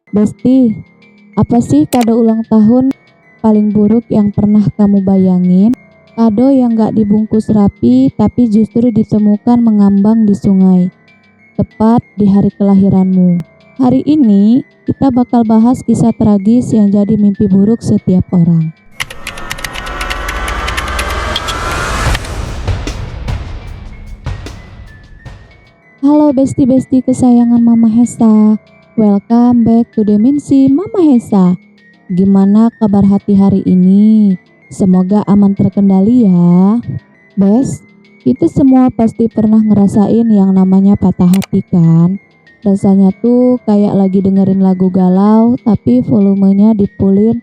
Besti, apa sih kado ulang tahun paling buruk yang pernah kamu bayangin? Kado yang gak dibungkus rapi tapi justru ditemukan mengambang di sungai, tepat di hari kelahiranmu. Hari ini kita bakal bahas kisah tragis yang jadi mimpi buruk setiap orang. Halo besti-besti kesayangan Mama Hesa, welcome back to Dimensi Mama Hesa. Gimana kabar hati hari ini? Semoga aman terkendali ya. Bes, kita semua pasti pernah ngerasain yang namanya patah hati kan? Rasanya tuh kayak lagi dengerin lagu galau tapi volumenya dipulin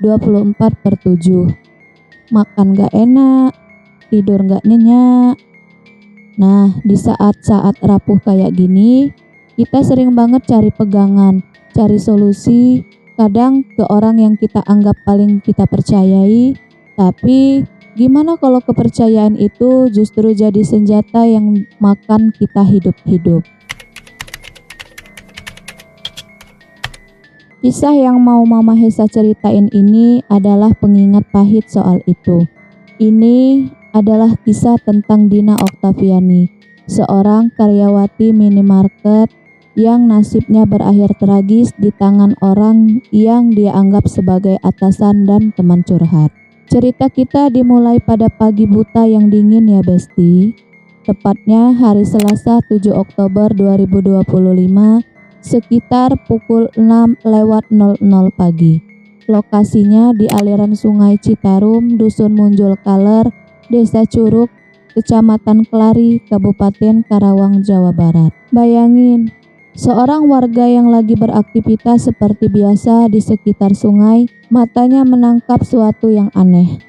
24/7. Makan gak enak, tidur gak nyenyak. Nah, di saat-saat rapuh kayak gini, kita sering banget cari pegangan, cari solusi, kadang ke orang yang kita anggap paling kita percayai. Tapi gimana kalau kepercayaan itu justru jadi senjata yang makan kita hidup-hidup? Kisah yang mau Mama Hesa ceritain ini adalah pengingat pahit soal itu. Ini adalah kisah tentang Dina Oktaviani, seorang karyawati minimarket yang nasibnya berakhir tragis di tangan orang yang dia anggap sebagai atasan dan teman curhat. Cerita kita dimulai pada pagi buta yang dingin ya Besti. Tepatnya hari Selasa 7 Oktober 2025 sekitar pukul 6:00 pagi. Lokasinya di aliran Sungai Citarum, Dusun Munjul Kaler, Desa Curug, Kecamatan Kelari, Kabupaten Karawang, Jawa Barat. Bayangin, seorang warga yang lagi beraktivitas seperti biasa di sekitar sungai, matanya menangkap sesuatu yang aneh.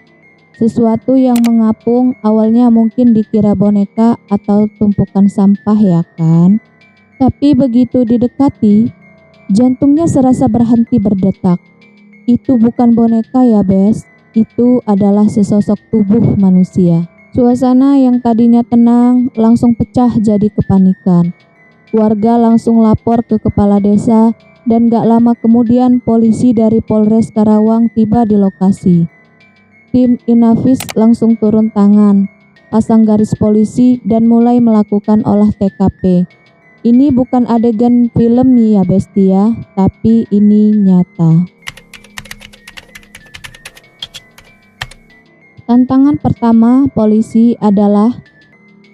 Sesuatu yang mengapung, awalnya mungkin dikira boneka atau tumpukan sampah ya kan? Tapi begitu didekati, jantungnya serasa berhenti berdetak. Itu bukan boneka ya Bes, itu adalah sesosok tubuh manusia. Suasana yang tadinya tenang langsung pecah jadi kepanikan. Warga langsung lapor ke kepala desa dan gak lama kemudian polisi dari Polres Karawang tiba di lokasi. Tim Inavis langsung turun tangan, pasang garis polisi dan mulai melakukan olah TKP. Ini bukan adegan film ya Besti ya, tapi ini nyata. Tantangan pertama polisi adalah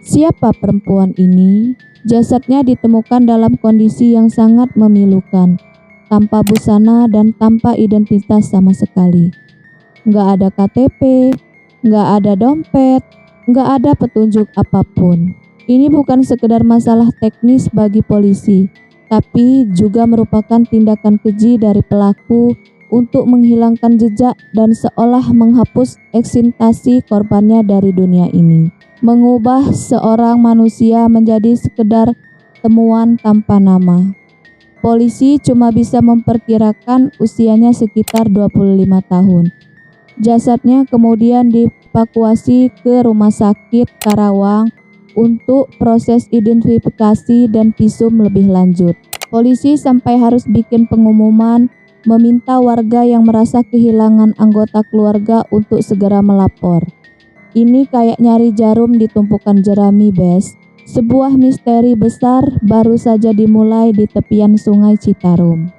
siapa perempuan ini? Jasadnya ditemukan dalam kondisi yang sangat memilukan, tanpa busana dan tanpa identitas sama sekali. Nggak ada KTP, nggak ada dompet, nggak ada petunjuk apapun. Ini bukan sekedar masalah teknis bagi polisi, tapi juga merupakan tindakan keji dari pelaku untuk menghilangkan jejak dan seolah menghapus eksistasi korbannya dari dunia ini. Mengubah seorang manusia menjadi sekedar temuan tanpa nama. Polisi cuma bisa memperkirakan usianya sekitar 25 tahun. Jasadnya kemudian dievakuasi ke Rumah Sakit Karawang untuk proses identifikasi dan visum lebih lanjut. Polisi sampai harus bikin pengumuman meminta warga yang merasa kehilangan anggota keluarga untuk segera melapor. Ini kayak nyari jarum di tumpukan jerami, Bes. Sebuah misteri besar baru saja dimulai di tepian Sungai Citarum.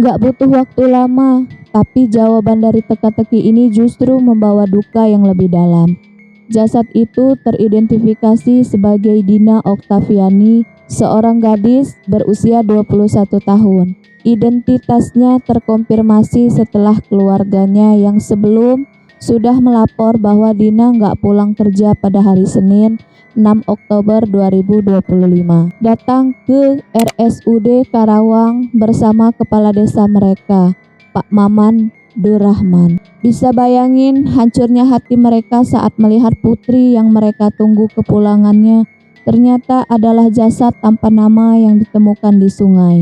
Nggak butuh waktu lama, tapi jawaban dari teka-teki ini justru membawa duka yang lebih dalam. Jasad itu teridentifikasi sebagai Dina Oktaviani, seorang gadis berusia 21 tahun. Identitasnya terkonfirmasi setelah keluarganya yang sebelum sudah melapor bahwa Dina nggak pulang kerja pada hari Senin 6 Oktober 2025. Datang ke RSUD Karawang bersama kepala desa mereka, Pak Maman Durrahman. Bisa bayangin hancurnya hati mereka saat melihat putri yang mereka tunggu kepulangannya ternyata adalah jasad tanpa nama yang ditemukan di sungai.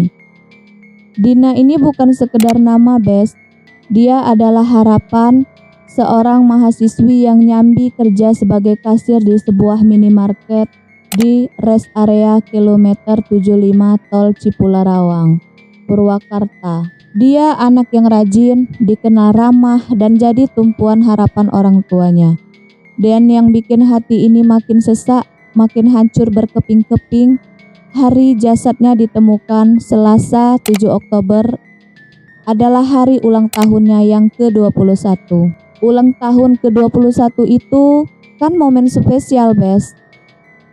Dina ini bukan sekedar nama, Bes. Dia adalah harapan seorang mahasiswi yang nyambi kerja sebagai kasir di sebuah minimarket di rest area kilometer 75 Tol Cipularang, Purwakarta. Dia anak yang rajin, dikenal ramah, dan jadi tumpuan harapan orang tuanya. Dan yang bikin hati ini makin sesak, makin hancur berkeping-keping, hari jasadnya ditemukan Selasa 7 Oktober adalah hari ulang tahunnya yang ke-21. Ulang tahun ke-21 itu kan momen spesial, Bes.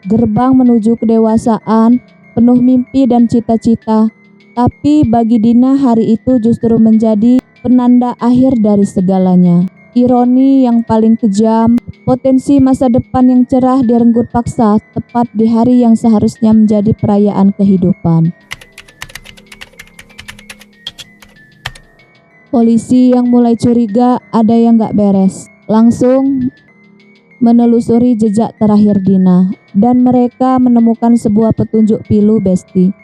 Gerbang menuju kedewasaan, penuh mimpi dan cita-cita. Tapi bagi Dina hari itu justru menjadi penanda akhir dari segalanya. Ironi yang paling kejam, potensi masa depan yang cerah direnggut paksa tepat di hari yang seharusnya menjadi perayaan kehidupan. Polisi yang mulai curiga ada yang gak beres, langsung menelusuri jejak terakhir Dina, dan mereka menemukan sebuah petunjuk pilu, Besti.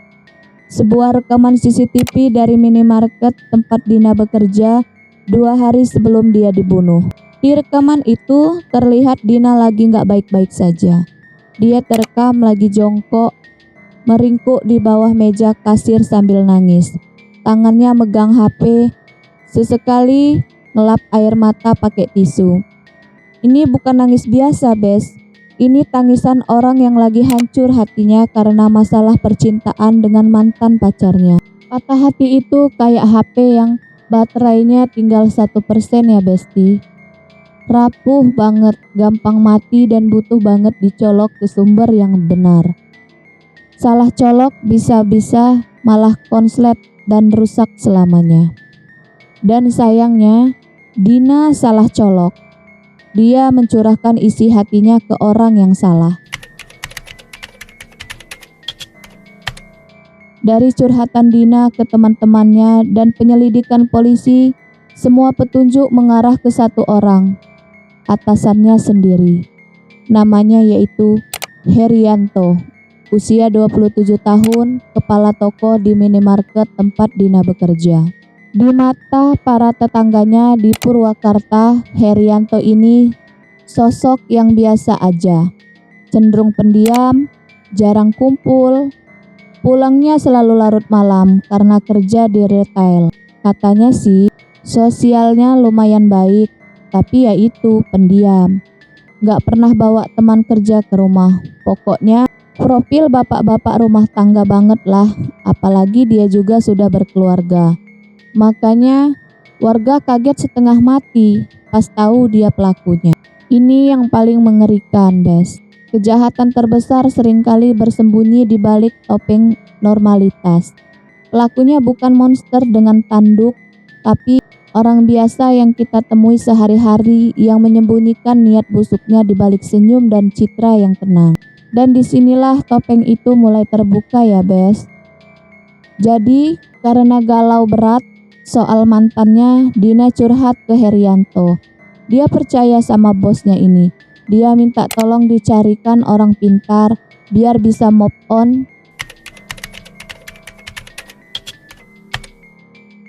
Sebuah rekaman CCTV dari minimarket tempat Dina bekerja 2 hari sebelum dia dibunuh. Di rekaman itu terlihat Dina lagi gak baik-baik saja. Dia terekam lagi jongkok, meringkuk di bawah meja kasir sambil nangis. Tangannya megang HP, sesekali ngelap air mata pakai tisu. Ini bukan nangis biasa, Bes. Ini tangisan orang yang lagi hancur hatinya karena masalah percintaan dengan mantan pacarnya. Patah hati itu kayak HP yang baterainya tinggal 1% ya, Besti. Rapuh banget, gampang mati dan butuh banget dicolok ke sumber yang benar. Salah colok bisa-bisa malah konslet dan rusak selamanya. Dan sayangnya, Dina salah colok. Dia mencurahkan isi hatinya ke orang yang salah. Dari curhatan Dina ke teman-temannya dan penyelidikan polisi, semua petunjuk mengarah ke satu orang, atasannya sendiri. Namanya yaitu Herianto, usia 27 tahun, kepala toko di minimarket tempat Dina bekerja. Di mata para tetangganya di Purwakarta, Herianto ini sosok yang biasa aja, cenderung pendiam, jarang kumpul, pulangnya selalu larut malam karena kerja di retail. Katanya sih, sosialnya lumayan baik, tapi ya itu, pendiam. Gak pernah bawa teman kerja ke rumah. Pokoknya profil bapak-bapak rumah tangga banget lah, apalagi dia juga sudah berkeluarga. Makanya warga kaget setengah mati pas tahu dia pelakunya. Ini yang paling mengerikan, Bes. Kejahatan terbesar seringkali bersembunyi di balik topeng normalitas. Pelakunya bukan monster dengan tanduk, tapi orang biasa yang kita temui sehari-hari yang menyembunyikan niat busuknya di balik senyum dan citra yang tenang. Dan disinilah topeng itu mulai terbuka ya, Bes. Jadi karena galau berat soal mantannya, Dina curhat ke Herianto. Dia percaya sama bosnya ini. Dia minta tolong dicarikan orang pintar biar bisa move on.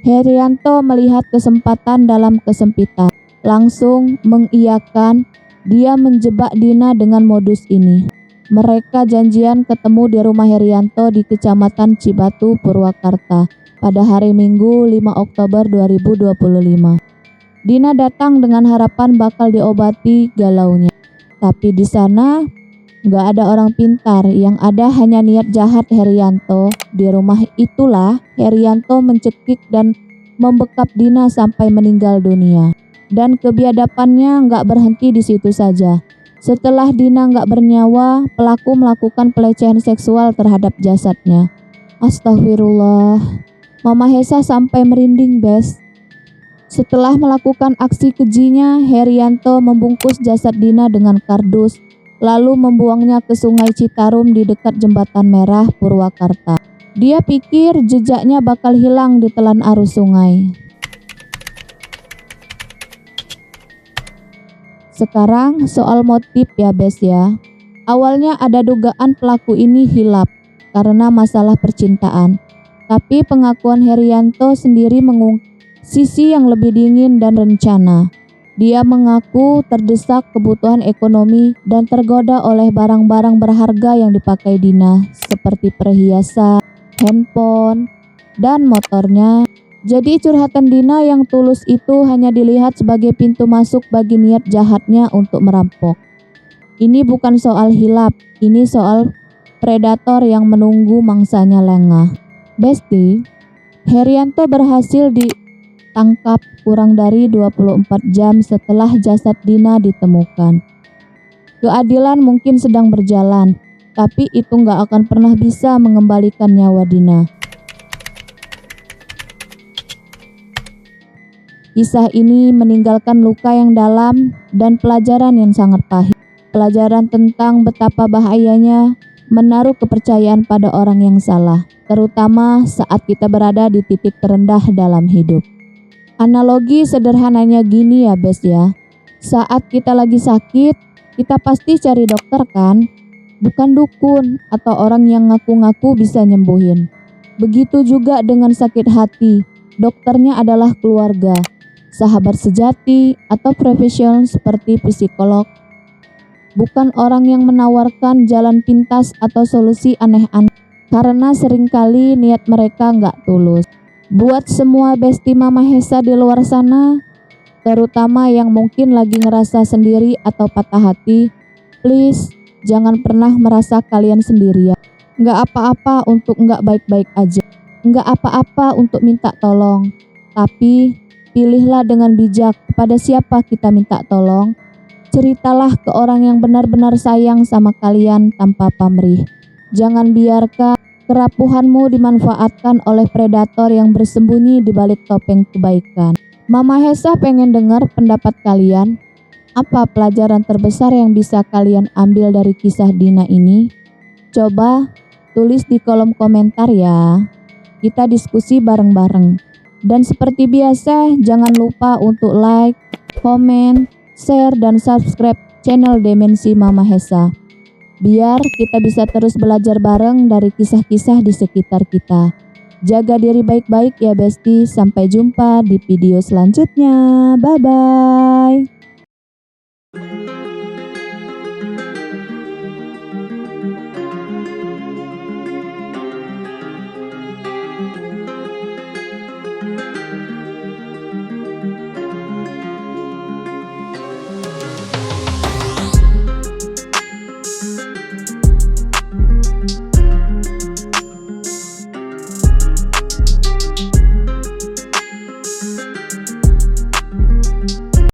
Herianto melihat kesempatan dalam kesempitan, langsung mengiyakan. Dia menjebak Dina dengan modus ini. Mereka janjian ketemu di rumah Herianto di Kecamatan Cibatu, Purwakarta pada hari Minggu 5 Oktober 2025. Dina datang dengan harapan bakal diobati galaunya. Tapi di sana gak ada orang pintar, yang ada hanya niat jahat Herianto. Di rumah itulah Herianto mencekik dan membekap Dina sampai meninggal dunia. Dan kebiadabannya gak berhenti di situ saja. Setelah Dina gak bernyawa, pelaku melakukan pelecehan seksual terhadap jasadnya. Astagfirullah. Mama Hesa sampai merinding, Bes. Setelah melakukan aksi kejinya, Herianto membungkus jasad Dina dengan kardus, lalu membuangnya ke Sungai Citarum di dekat Jembatan Merah, Purwakarta. Dia pikir jejaknya bakal hilang ditelan arus sungai. Sekarang soal motif ya, Bes ya. Awalnya ada dugaan pelaku ini hilap karena masalah percintaan. Tapi pengakuan Herianto sendiri mengungkap sisi yang lebih dingin dan rencana. Dia mengaku terdesak kebutuhan ekonomi dan tergoda oleh barang-barang berharga yang dipakai Dina, seperti perhiasan, handphone, dan motornya. Jadi curhatan Dina yang tulus itu hanya dilihat sebagai pintu masuk bagi niat jahatnya untuk merampok. Ini bukan soal hilap, ini soal predator yang menunggu mangsanya lengah. Besti, Herianto berhasil ditangkap kurang dari 24 jam setelah jasad Dina ditemukan. Keadilan mungkin sedang berjalan, tapi itu nggak akan pernah bisa mengembalikan nyawa Dina. Kisah ini meninggalkan luka yang dalam dan pelajaran yang sangat pahit. Pelajaran tentang betapa bahayanya menaruh kepercayaan pada orang yang salah, terutama saat kita berada di titik terendah dalam hidup. Analogi sederhananya gini ya Bes ya. Saat kita lagi sakit, kita pasti cari dokter kan? Bukan dukun atau orang yang ngaku-ngaku bisa nyembuhin. Begitu juga dengan sakit hati, dokternya adalah keluarga, sahabat sejati, atau profesional seperti psikolog. Bukan orang yang menawarkan jalan pintas atau solusi aneh-aneh, karena seringkali niat mereka nggak tulus. Buat semua besti Mama Hesa di luar sana, terutama yang mungkin lagi ngerasa sendiri atau patah hati, please jangan pernah merasa kalian sendirian. Nggak apa-apa untuk nggak baik-baik aja, nggak apa-apa untuk minta tolong, tapi pilihlah dengan bijak kepada siapa kita minta tolong. Ceritalah ke orang yang benar-benar sayang sama kalian tanpa pamrih. Jangan biarkan kerapuhanmu dimanfaatkan oleh predator yang bersembunyi di balik topeng kebaikan. Mama Hesa pengen dengar pendapat kalian. Apa pelajaran terbesar yang bisa kalian ambil dari kisah Dina ini? Coba tulis di kolom komentar ya. Kita diskusi bareng-bareng. Dan seperti biasa, jangan lupa untuk like, komen, share, dan subscribe channel Dimensi Mama Hesa. Biar kita bisa terus belajar bareng dari kisah-kisah di sekitar kita. Jaga diri baik-baik ya Besti. Sampai jumpa di video selanjutnya. Bye-bye.